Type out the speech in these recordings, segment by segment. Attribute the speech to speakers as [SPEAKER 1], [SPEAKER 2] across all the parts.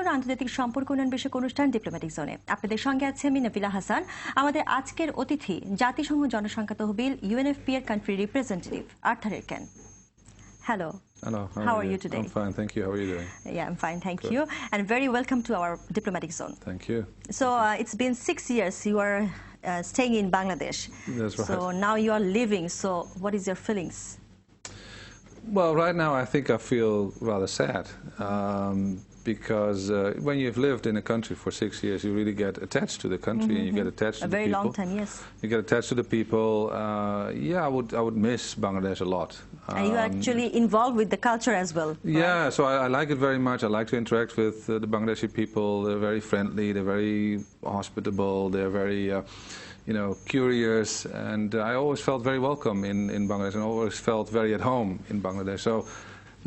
[SPEAKER 1] ও আন্তর্জাতিক সম্পর্ক উন্নয়ন বিষয়ক অনুষ্ঠান ডিপ্লোম্যাটিক জোনে আপনাদের সঙ্গে আছে আমি নবিলা হাসান। আমাদের আজকের অতিথি জাতিসংঘ জনসংখ্যা তহবিল UNFPA এর country representative Erken. Hello.
[SPEAKER 2] Hello.
[SPEAKER 1] How are you today?
[SPEAKER 2] I'm fine, thank you. How are you doing?
[SPEAKER 1] Yeah, I'm fine, thank you. And very welcome to our diplomatic zone.
[SPEAKER 2] Thank you.
[SPEAKER 1] So it's been 6 years you are staying in Bangladesh.
[SPEAKER 2] That's right.
[SPEAKER 1] So now you are living. So what is your feelings?
[SPEAKER 2] Well, right now I think I feel rather sad because when you've lived in a country for 6 years, you really get attached to the country and you get attached to the people.
[SPEAKER 1] A very long time, yes.
[SPEAKER 2] You get attached to the people. Yeah, I would miss Bangladesh a lot.
[SPEAKER 1] And you are actually involved with the culture as well. Right?
[SPEAKER 2] Yeah, so I like it very much. I like to interact with the Bangladeshi people. They're very friendly. They're very hospitable. They're very, curious. And I always felt very welcome in Bangladesh and always felt very at home in Bangladesh. So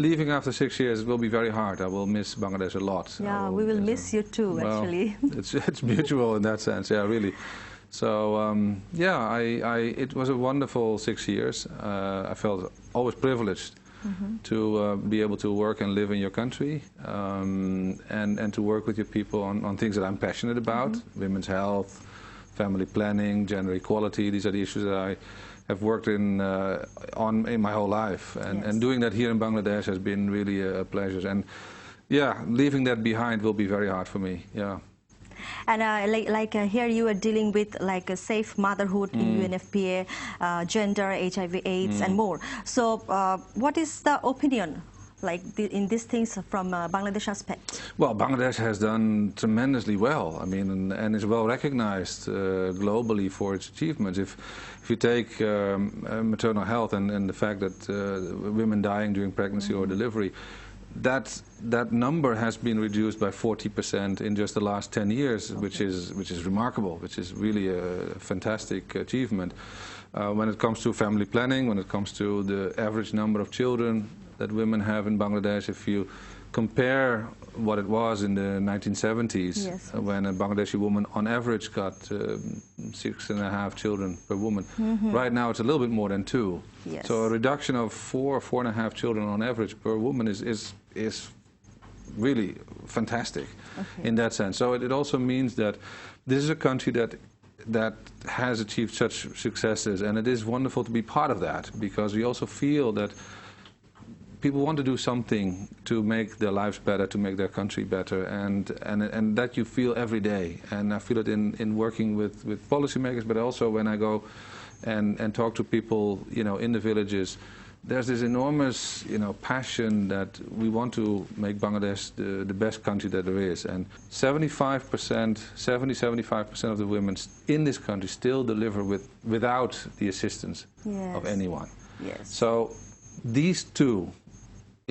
[SPEAKER 2] leaving after 6 years will be very hard. I will miss Bangladesh a lot.
[SPEAKER 1] Yeah, we will miss you too, actually.
[SPEAKER 2] It's mutual in that sense, yeah, really. So, it was a wonderful 6 years. I felt always privileged to be able to work and live in your country and to work with your people on things that I'm passionate about, women's health, family planning, gender equality. These are the issues that I have worked on in my whole life. And doing that here in Bangladesh has been really a pleasure. And yeah, leaving that behind will be very hard for me, yeah.
[SPEAKER 1] And here you are dealing with like a safe motherhood in UNFPA, gender, HIV, AIDS, and more. So what is the opinion in these things from Bangladesh aspect?
[SPEAKER 2] Well, Bangladesh has done tremendously well. I mean, and is well recognized globally for its achievements. If you take maternal health and the fact that women dying during pregnancy or delivery, that number has been reduced by 40% in just the last 10 years, which is remarkable, which is really a fantastic achievement. When it comes to family planning, when it comes to the average number of children that women have in Bangladesh, if you compare what it was in the 1970s, when a Bangladeshi woman on average got 6.5 children per woman, right now it's a little bit more than 2.
[SPEAKER 1] Yes.
[SPEAKER 2] So a reduction of 4.5 children on average per woman is really fantastic in that sense. So it also means that this is a country that has achieved such successes, and it is wonderful to be part of that, because we also feel that people want to do something to make their lives better, to make their country better, and that you feel every day. And I feel it in working with policymakers, but also when I go and talk to people, in the villages. There's this enormous, passion that we want to make Bangladesh the best country that there is. And 75% of the women in this country still deliver without the assistance of anyone.
[SPEAKER 1] Yes.
[SPEAKER 2] So these two,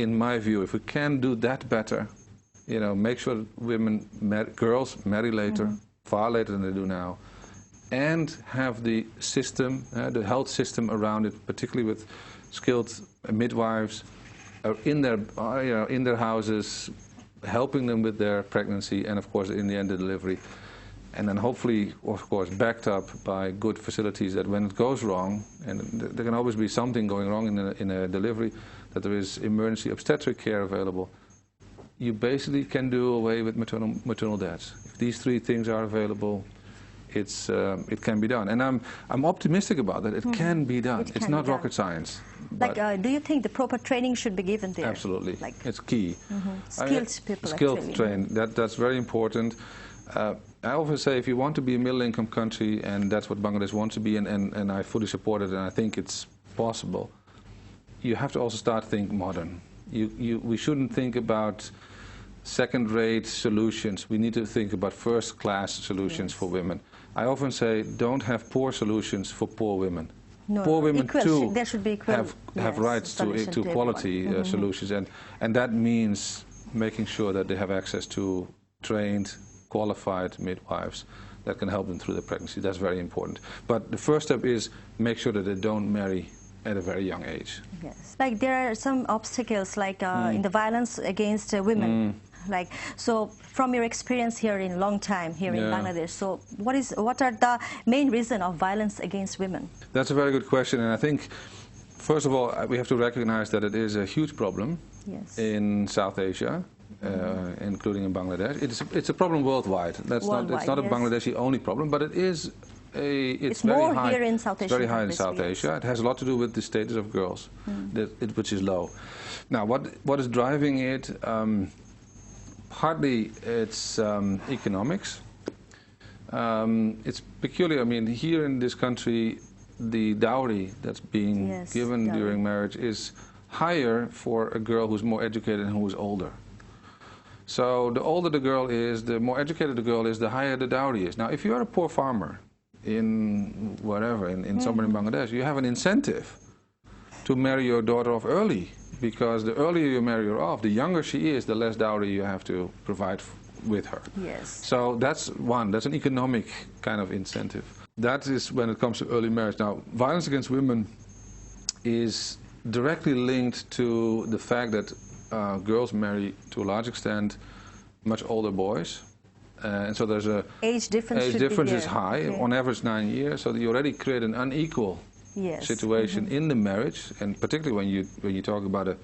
[SPEAKER 2] in my view, if we can do that better, make sure that girls marry later, far later than they do now, and have the system, the health system around it, particularly with skilled midwives in their houses, helping them with their pregnancy and, of course, in the end, the delivery. And then hopefully, of course, backed up by good facilities that when it goes wrong, and there can always be something going wrong in a delivery, that there is emergency obstetric care available, you basically can do away with maternal deaths. If these 3 things are available, it can be done. And I'm optimistic about that. It can be done. It's not rocket science.
[SPEAKER 1] Do you think the proper training should be given there?
[SPEAKER 2] Absolutely. It's key.
[SPEAKER 1] Skilled people,
[SPEAKER 2] skilled trained. That's very important. I often say if you want to be a middle-income country, and that's what Bangladesh wants to be, and I fully support it, and I think it's possible, you have to also start to think modern. We shouldn't think about second-rate solutions. We need to think about first-class solutions for women. I often say don't have poor solutions for poor women.
[SPEAKER 1] No,
[SPEAKER 2] poor women too
[SPEAKER 1] there should be
[SPEAKER 2] have rights to quality solutions, and that means making sure that they have access to trained, qualified midwives that can help them through their pregnancy. That's very important. But the first step is make sure that they don't marry at a very young age.
[SPEAKER 1] Yes. There are some obstacles in the violence against women. So from your experience here in long time here in Bangladesh, so what are the main reason of violence against women?
[SPEAKER 2] That's a very good question, and I think first of all we have to recognize that it is a huge problem in South Asia, including in Bangladesh. It's a problem worldwide. It's not a
[SPEAKER 1] yes.
[SPEAKER 2] Bangladeshi only problem, but it is it's very
[SPEAKER 1] more
[SPEAKER 2] high
[SPEAKER 1] here in South Asia.
[SPEAKER 2] It's very high in South Asia. It has a lot to do with the status of girls, which is low. Now, what is driving it? Partly it's economics. It's peculiar. I mean, here in this country, the dowry that's being given during marriage is higher for a girl who's more educated and who is older. So the older the girl is, the more educated the girl is, the higher the dowry is. Now, if you are a poor farmer in wherever, in somewhere in Bangladesh, you have an incentive to marry your daughter off early, because the earlier you marry her off, the younger she is, the less dowry you have to provide with her.
[SPEAKER 1] Yes.
[SPEAKER 2] So that's an economic kind of incentive. That is when it comes to early marriage. Now, violence against women is directly linked to the fact that girls marry, to a large extent, much older boys. And so there's a
[SPEAKER 1] age difference
[SPEAKER 2] is high, on average 9 years, so that you already create an unequal situation in the marriage, and particularly when you talk about a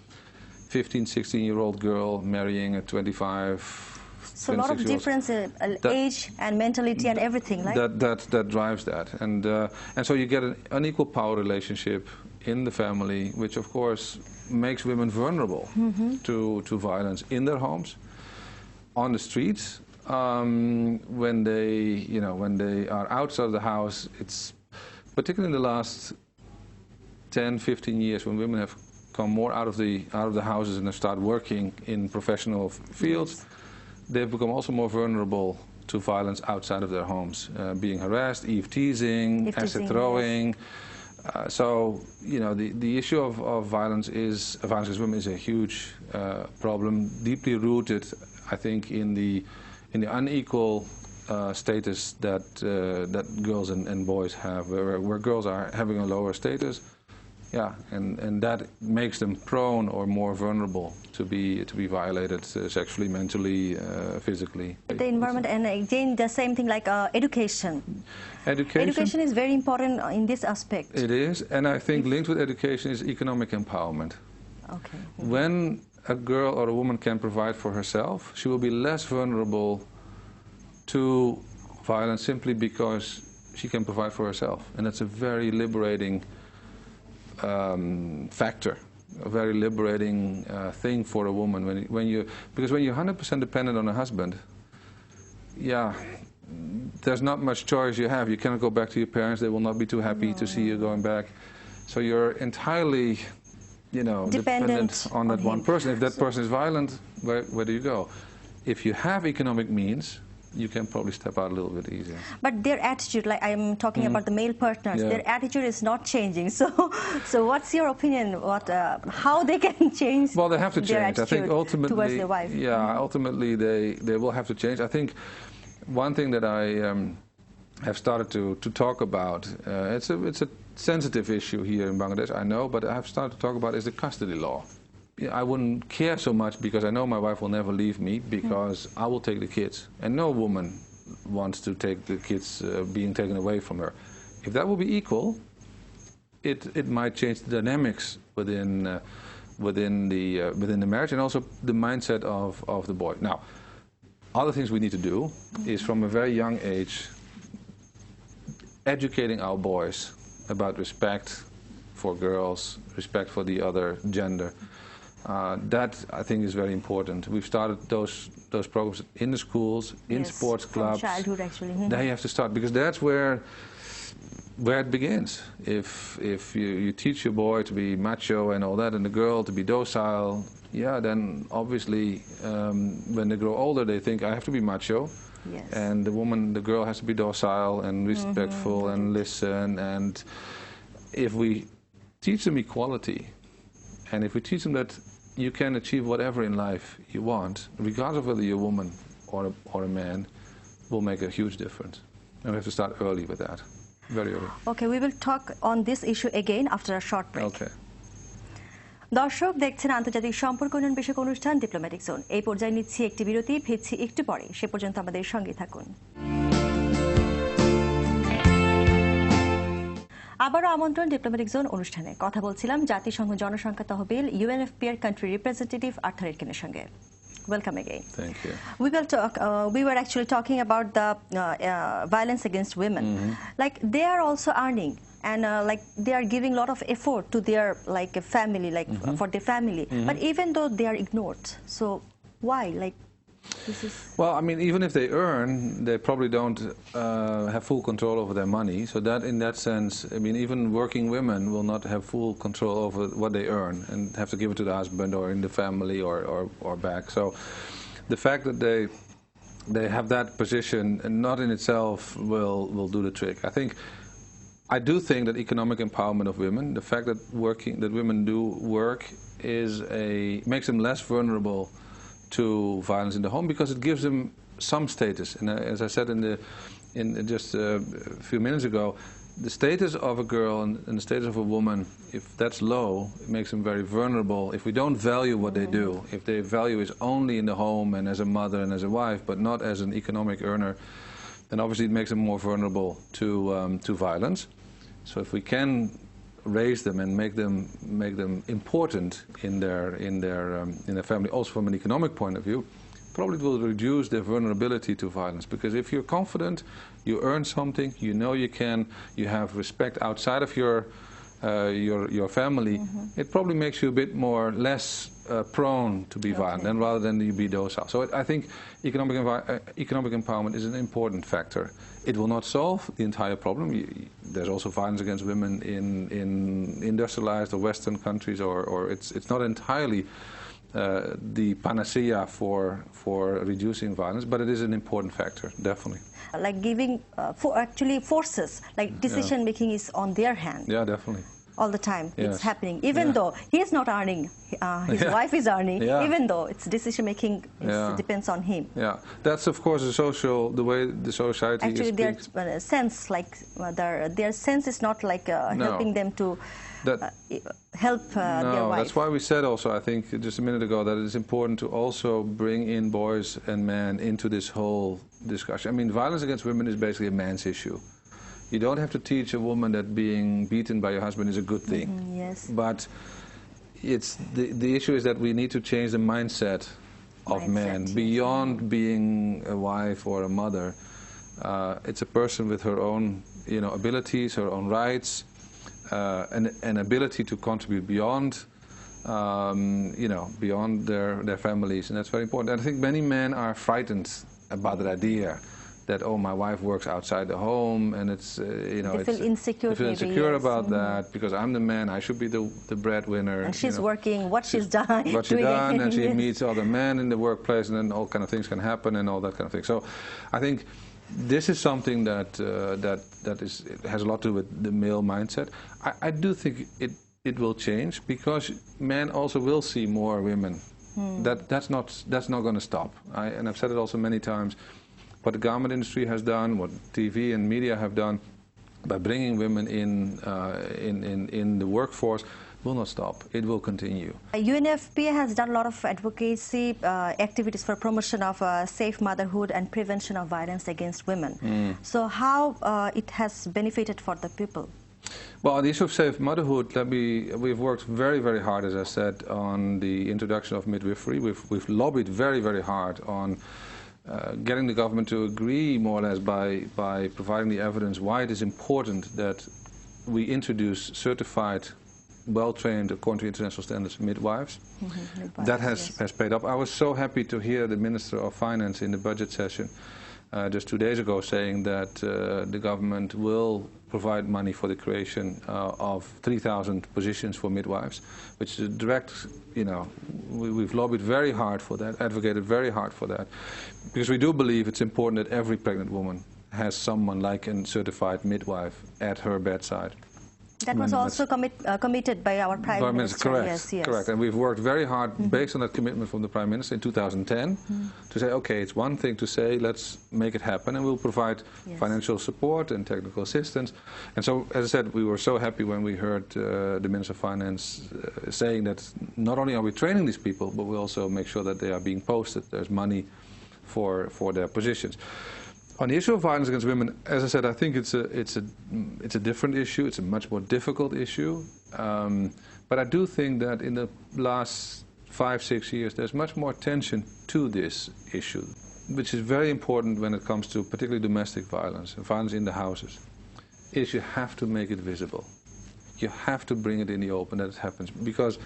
[SPEAKER 2] 15, 16-year-old girl marrying a 25.
[SPEAKER 1] So a lot of difference in age and mentality and everything, right?
[SPEAKER 2] That drives that, and so you get an unequal power relationship in the family, which of course makes women vulnerable to violence in their homes, on the streets, when they are outside of the house. It's particularly in the last 10, 15 years when women have come more out of the houses and have started working in professional fields. They've become also more vulnerable to violence outside of their homes, being harassed, eve teasing, acid throwing. So, the issue of violence against women is a huge problem, deeply rooted, I think, in the unequal status that girls and boys have, where girls are having a lower status. And that makes them prone or more vulnerable to be violated sexually, mentally, physically.
[SPEAKER 1] The environment, and again the same thing like education. Education is very important in this aspect.
[SPEAKER 2] It is, and I think linked with education is economic empowerment.
[SPEAKER 1] Okay.
[SPEAKER 2] When a girl or a woman can provide for herself, she will be less vulnerable to violence simply because she can provide for herself, and that's a very liberating factor, a very liberating thing for a woman because when you're 100% dependent on a husband, there's not much choice you have. You cannot go back to your parents; they will not be too happy to see you going back. So you're entirely, dependent on that one person. If that person is violent, where do you go? If you have economic means, you can probably step out a little bit easier.
[SPEAKER 1] But their attitude, like I'm talking about the male partners, their attitude is not changing. So what's your opinion? How they can change?
[SPEAKER 2] Well, they have to change. I think ultimately,
[SPEAKER 1] towards their wife.
[SPEAKER 2] Ultimately they will have to change. I think one thing that I have started to talk about, it's a sensitive issue here in Bangladesh, I know, but I have started to talk about is the custody law. I wouldn't care so much because I know my wife will never leave me because I will take the kids. And no woman wants to take the kids being taken away from her. If that will be equal, it might change the dynamics within the marriage and also the mindset of the boy. Now, other things we need to do is from a very young age educating our boys about respect for girls, respect for the other gender. That, I think, is very important. We've started those programs in the schools, in sports clubs.
[SPEAKER 1] From childhood, actually.
[SPEAKER 2] There you have to start, because that's where it begins. If you teach your boy to be macho and all that, and the girl to be docile, then obviously when they grow older, they think I have to be macho.
[SPEAKER 1] Yes.
[SPEAKER 2] And the girl has to be docile and respectful and listen. And if we teach them equality, and if we teach them that you can achieve whatever in life you want, regardless of whether you're a woman or a man, will make a huge difference. And we have to start early with that, very early.
[SPEAKER 1] Okay, we will talk on this issue again after a short break.
[SPEAKER 2] Okay.
[SPEAKER 1] দর্শক দেখছেন আন্তর্জাতিক সম্পর্ক উন্নয়ন বিষয়ক অনুষ্ঠান diplomatic zone. এই পর্যায়ে নিচ্ছি একটি বিরতি, ফিরছি একটু পরে। সে পর্যন্ত আমাদের সঙ্গে থাকুন। আবারও আমন্ত্রণ ডিপ্লোম্যাটিক জোন অনুষ্ঠানে। কথা বলছিলাম জাতিসংঘ জনসংখ্যা তহবিল UNFPA এর কান্ট্রি রিপ্রেজেন্টেটিভ আর্থার এরকেনের সঙ্গে। Welcome again.
[SPEAKER 2] Thank you.
[SPEAKER 1] We will talk. We were actually talking about the violence against women. Like they are also earning, and like they are giving a lot of effort to their like family, like for their family. But even though they are ignored, so why? Like this is.
[SPEAKER 2] Well, I mean, even if they earn, they probably don't have full control over their money. So that, in that sense, I mean, even working women will not have full control over what they earn and have to give it to the husband or in the family or back. So the fact that they have that position, and not in itself will do the trick. I do think that economic empowerment of women, the fact that women do work, makes them less vulnerable to violence in the home, because it gives them some status. And as I said just a few minutes ago, the status of a girl and the status of a woman, if that's low, it makes them very vulnerable. If we don't value what they do, if their value is only in the home and as a mother and as a wife, but not as an economic earner, then obviously it makes them more vulnerable to violence. So if we can raise them and make them important in their family, also from an economic point of view, probably will reduce their vulnerability to violence. Because if you're confident, you earn something, you know you have respect outside of your family, it probably makes you a bit less prone to be violent, and rather than you be docile. So I think economic empowerment is an important factor. It will not solve the entire problem. There's also violence against women in industrialized or Western countries, or it's not entirely the panacea for reducing violence, but it is an important factor, definitely.
[SPEAKER 1] Like giving, actually forces, like decision making is on their hand.
[SPEAKER 2] Yeah, definitely.
[SPEAKER 1] All the time,
[SPEAKER 2] yes.
[SPEAKER 1] It's happening. Even though he is not earning, his wife is earning.
[SPEAKER 2] Yeah.
[SPEAKER 1] Even though it's decision making depends on him.
[SPEAKER 2] Yeah, that's of course the way the society.
[SPEAKER 1] Actually, their sense, like their sense is not like helping them to help their wife.
[SPEAKER 2] That's why we said also, I think just a minute ago, that it's important to also bring in boys and men into this whole discussion. I mean, violence against women is basically a man's issue. You don't have to teach a woman that being beaten by your husband is a good thing.
[SPEAKER 1] Yes.
[SPEAKER 2] But it's the issue is that we need to change the mindset of men beyond being a wife or a mother. It's a person with her own, abilities, her own rights, an ability to contribute beyond, beyond their families, and that's very important. And I think many men are frightened about that idea. That, oh, my wife works outside the home, and it's,
[SPEAKER 1] they feel insecure.
[SPEAKER 2] They feel insecure about that, because I'm the man, I should be the breadwinner.
[SPEAKER 1] And she's working, what she's done.
[SPEAKER 2] What she's done, and she meets other men in the workplace, and then all kind of things can happen, and all that kind of thing. So I think this is something that has a lot to do with the male mindset. I do think it will change, because men also will see more women. That's not going to stop. And I've said it also many times. What the garment industry has done, what TV and media have done, by bringing women in the workforce, will not stop. It will continue.
[SPEAKER 1] UNFPA has done a lot of advocacy activities for promotion of safe motherhood and prevention of violence against women. So how it has benefited for the people?
[SPEAKER 2] Well, on the issue of safe motherhood, we've worked very, very hard, as I said, on the introduction of midwifery. We've lobbied very, very hard on getting the government to agree, more or less, by providing the evidence why it is important that we introduce certified, well-trained, according to international standards, midwives. That has paid off. I was so happy to hear the Minister of Finance in the budget session just 2 days ago saying that the government will provide money for the creation of 3,000 positions for midwives, which is a direct, we've lobbied very hard for that, advocated very hard for that, because we do believe it's important that every pregnant woman has someone like a certified midwife at her bedside.
[SPEAKER 1] That was also committed by our Prime Minister.
[SPEAKER 2] Correct,
[SPEAKER 1] yes.
[SPEAKER 2] Correct. And we've worked very hard based on that commitment from the Prime Minister in 2010 to say, okay, it's one thing to say, let's make it happen, and we'll provide financial support and technical assistance. And so, as I said, we were so happy when we heard the Minister of Finance saying that not only are we training these people, but we also make sure that they are being posted, there's money for their positions. On the issue of violence against women, as I said, I think it's a different issue. It's a much more difficult issue. But I do think that in the last 5-6 years, there's much more attention to this issue, which is very important when it comes to particularly domestic violence and violence in the houses, is you have to make it visible. You have to bring it in the open that it happens. Because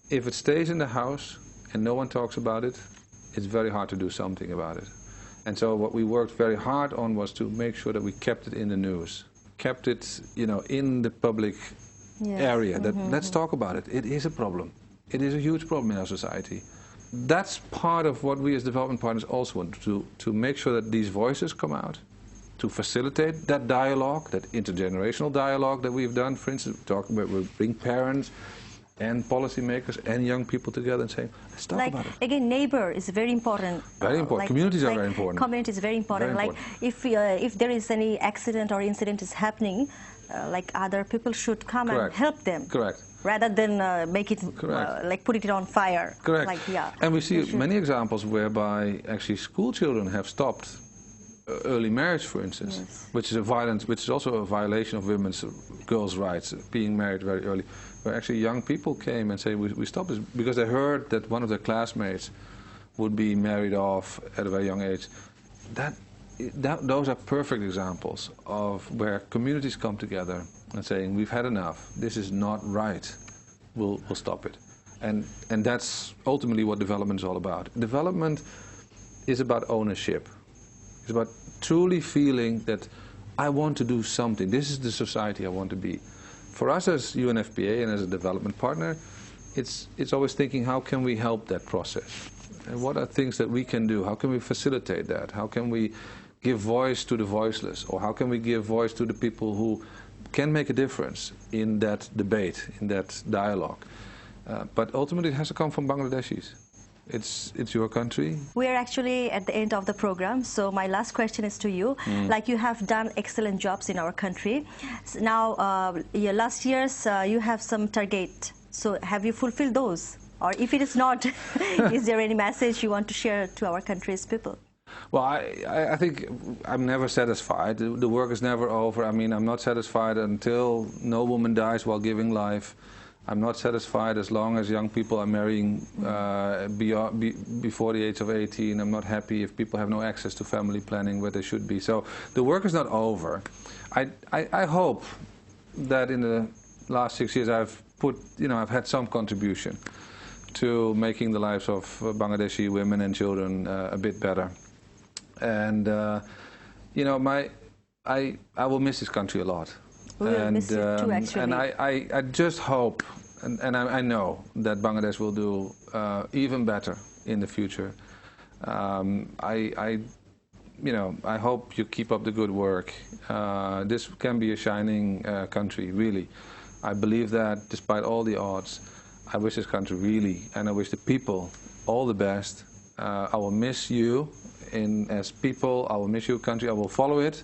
[SPEAKER 2] if it stays in the house and no one talks about it, it's very hard to do something about it. And so what we worked very hard on was to make sure that we kept it in the news, kept it, in the public area. That let's talk about it. It is a problem. It is a huge problem in our society. That's part of what we as development partners also want to make sure that these voices come out, to facilitate that dialogue, that intergenerational dialogue that we've done. For instance, we bring parents and policymakers and young people together and say, let's talk about it.
[SPEAKER 1] Again, neighbor is very important.
[SPEAKER 2] Very important. Communities are very important.
[SPEAKER 1] Community is very important.
[SPEAKER 2] Very
[SPEAKER 1] important. If there is any accident or incident is happening, other people should come and help them.
[SPEAKER 2] Correct.
[SPEAKER 1] Rather than make it, put it on fire.
[SPEAKER 2] Correct. And we see many examples whereby actually school children have stopped early marriage, for instance, which is also a violation of girls' rights, being married very early. Where actually young people came and say, we stopped this because they heard that one of their classmates would be married off at a very young age. Those are perfect examples of where communities come together and saying, we've had enough, this is not right, we'll stop it. And that's ultimately what development is all about. Development is about ownership. It's about truly feeling that I want to do something. This is the society I want to be. For us as UNFPA and as a development partner, it's always thinking, how can we help that process? And what are things that we can do? How can we facilitate that? How can we give voice to the voiceless? Or how can we give voice to the people who can make a difference in that debate, in that dialogue? But ultimately it has to come from Bangladeshis. It's your country. We are actually at the end of the program, so my last question is to you. You have done excellent jobs in our country. So now, last year's you have some target. So have you fulfilled those? Or if it is not, is there any message you want to share to our country's people? Well, I think I'm never satisfied. The work is never over. I mean, I'm not satisfied until no woman dies while giving life. I'm not satisfied as long as young people are marrying before the age of 18. I'm not happy if people have no access to family planning where they should be. So the work is not over. I hope that in the last 6 years I've had some contribution to making the lives of Bangladeshi women and children a bit better. And I will miss this country a lot. We will miss you too, actually. And I just hope, and I know that Bangladesh will do even better in the future. I hope you keep up the good work. This can be a shining country, really. I believe that despite all the odds. I wish this country really, and I wish the people all the best. I will miss you as people. I will miss your country. I will follow it.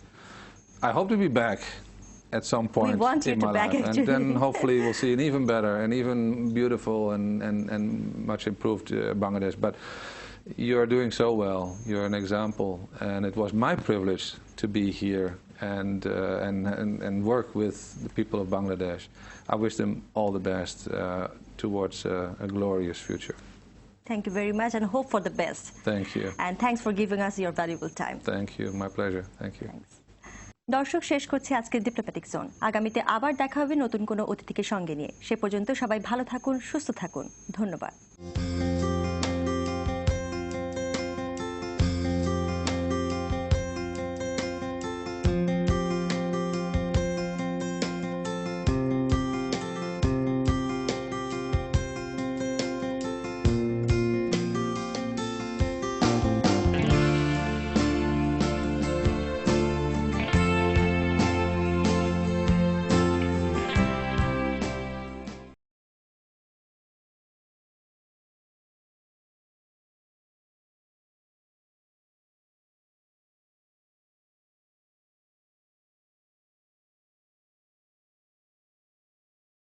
[SPEAKER 2] I hope to be back at some point in my life, and then hopefully we'll see an even better and even beautiful and much improved Bangladesh. But you're doing so well. You're an example, and it was my privilege to be here and work with the people of Bangladesh. I wish them all the best towards a glorious future. Thank you very much, and hope for the best. Thank you. And thanks for giving us your valuable time. Thank you. My pleasure. Thank you. Thanks. দর্শক, শেষ করছি আজকের diplomatic zone. আগামীতে আবার দেখা হবে নতুন কোনো অতিথিকে সঙ্গে নিয়ে। সে পর্যন্ত সবাই ভালো থাকুন, সুস্থ থাকুন। ধন্যবাদ।